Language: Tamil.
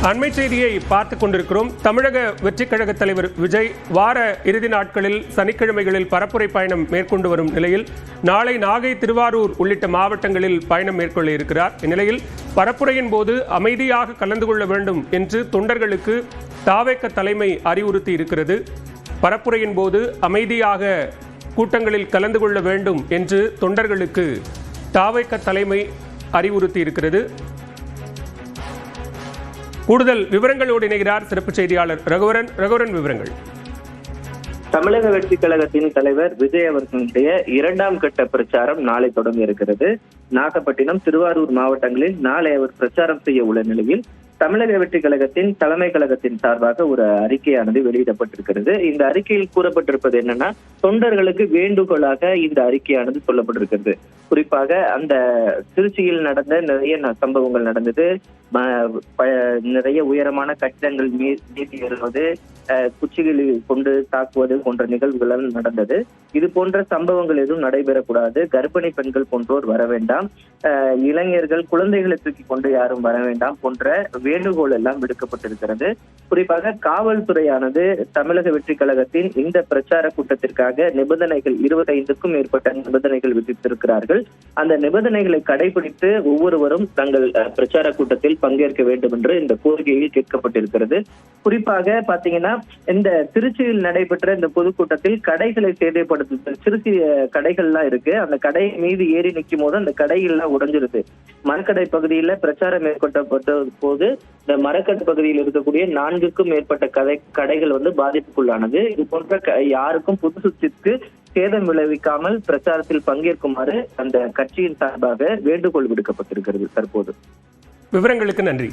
அண்மை செய்தியை பார்த்துக் கொண்டிருக்கிறோம். தமிழக வெற்றிக் கழக தலைவர் விஜய் வார இறுதி நாட்களில் சனிக்கிழமைகளில் பரப்புரை பயணம் மேற்கொண்டு வரும் நிலையில் நாளை நாகை, திருவாரூர் உள்ளிட்ட மாவட்டங்களில் பயணம் மேற்கொள்ள இருக்கிறார். இந்நிலையில் பரப்புரையின் போது அமைதியாக கலந்து கொள்ள வேண்டும் என்று தொண்டர்களுக்கு தாவேக தலைமை அறிவுறுத்தி இருக்கிறது. பரப்புரையின் போது அமைதியாக கூட்டங்களில் கலந்து கொள்ள வேண்டும் என்று தொண்டர்களுக்கு தாவேக தலைமை அறிவுறுத்தி இருக்கிறது. கூடுதல் விவரங்களோடு இணைகிறார் சிறப்பு செய்தியாளர் ரகுவரன். விவரங்கள். தமிழக வெற்றி கழகத்தின் தலைவர் விஜய் அவர்களுடைய 2ஆம் கட்ட பிரச்சாரம் நாளை தொடங்க இருக்கிறது. நாகப்பட்டினம், திருவாரூர் மாவட்டங்களில் நாளை அவர் பிரச்சாரம் செய்ய உள்ள நிலையில் தமிழக வெற்றி கழகத்தின் தலைமை கழகத்தின் சார்பாக ஒரு அறிக்கையானது வெளியிடப்பட்டிருக்கிறது. இந்த அறிக்கையில் கூறப்பட்டிருப்பது என்னன்னா, தொண்டர்களுக்கு வேண்டுகோளாக இந்த அறிக்கையானது சொல்லப்பட்டிருக்கிறது. குறிப்பாக அந்த திருச்சியில் நடந்த நிறைய சம்பவங்கள் நடந்தது. நிறைய உயரமான கட்டிடங்கள் மீது ஏறுவது, குச்சிகளில் கொண்டு தாக்குவது போன்ற நிகழ்வுகள் நடந்தது. இது போன்ற சம்பவங்கள் எதுவும் நடைபெறக்கூடாது. கர்ப்பிணி பெண்கள் போன்றோர் வர வேண்டாம், இளைஞர்கள், குழந்தைகளை தூக்கி கொண்டு யாரும் வர வேண்டாம் போன்ற வேண்டுகோள் எல்லாம் விடுக்கப்பட்டிருக்கிறது. குறிப்பாக காவல்துறையானது தமிழக வெற்றி கழகத்தின் இந்த பிரச்சார கூட்டத்திற்காக நிபந்தனைகள் 25க்கும் மேற்பட்ட நிபந்தனைகள் விதித்திருக்கிறார்கள். அந்த நிபந்தனைகளை கடைபிடித்து ஒவ்வொருவரும் தங்கள் பிரச்சார கூட்டத்தில் பங்கேற்க வேண்டும் என்று இந்த கோரிக்கையில் கேட்கப்பட்டிருக்கிறது. குறிப்பாக பாத்தீங்கன்னா, இந்த திருச்சியில் நடைபெற்ற இந்த பொதுக்கூட்டத்தில் கடைகளை சேதப்படுத்த சிறு சிறு கடைகள்லாம் இருக்கு. அந்த கடை மீது ஏறி நிற்கும் போது அந்த கடைகள்லாம் உடைஞ்சிருது. மரக்கடை பகுதியில பிரச்சாரம் மேற்கொள்ளப்பட்ட போது இந்த மரக்கடை பகுதியில் இருக்கக்கூடிய 4க்கும் மேற்பட்ட கடைகள் பாதிப்புக்குள்ளானது. இது போன்ற யாருக்கும் புது சுத்திற்கு சேதம் விளைவிக்காமல் பிரச்சாரத்தில் பங்கேற்குமாறு அந்த கட்சியின் சார்பாக வேண்டுகோள் விடுக்கப்பட்டிருக்கிறது. தற்போது விவரங்களுக்கு நன்றி.